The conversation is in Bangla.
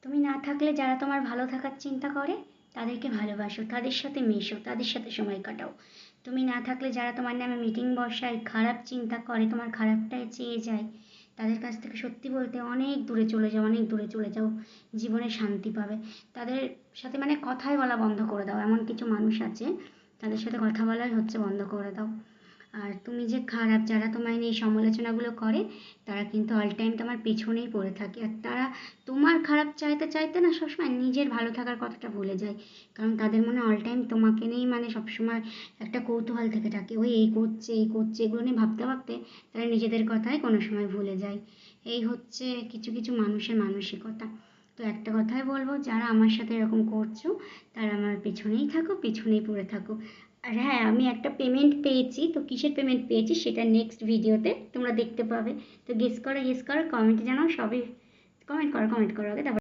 তুমি না থাকলে যারা তোমার ভালো থাকার চিন্তা করে তাদেরকে ভালোবাসো, তাদের সাথে মেশো, তাদের সাথে সময় কাটাও। তুমি না থাকলে যারা তোমার নামে মিটিং বসায়, খারাপ চিন্তা করে, তোমার খারাপটাই চেয়ে যায়, তাদের কাছ থেকে সত্যি বলতে অনেক দূরে চলে যাও, অনেক দূরে চলে যাও। জীবনে শান্তি পাবে। তাদের সাথে মানে কথাই বলা বন্ধ করে দাও। এমন কিছু মানুষ আছে, তাদের সাথে কথা বলাই হচ্ছে বন্ধ করে দাও। আর তুমি যে খারাপ, যারা তোমায় নিয়ে এই সমালোচনাগুলো করে, তারা কিন্তু অল টাইম তোমার পেছনেই পড়ে থাকে। আর তারা তোমার খারাপ চাইতে চাইতে না সবসময় নিজের ভালো থাকার কথাটা ভুলে যায়। কারণ তাদের মনে অল টাইম তোমাকে নিয়েই মানে সবসময় একটা কৌতূহল থেকে থাকে। ওই এই করছে, এই করছে, এগুলো নিয়ে ভাবতে ভাবতে তারা নিজেদের কথাই কোনো সময় ভুলে যায়। এই হচ্ছে কিছু কিছু মানুষের মানসিকতা। তো একটা কথাই বলবো, যারা আমার সাথে এরকম করছো, তারা আমার পেছনেই থাকো, পেছনেই পড়ে থাকো। আর হ্যাঁ, আমি একটা পেমেন্ট পেয়েছি, তো কিসের পেমেন্ট পেয়েছি সেটা নেক্সট ভিডিওতে তোমরা দেখতে পাবে। তো গেস করো, গেস করো, কমেন্টে জানাও সবই। কমেন্ট করো, কমেন্ট করো আগে, তারপর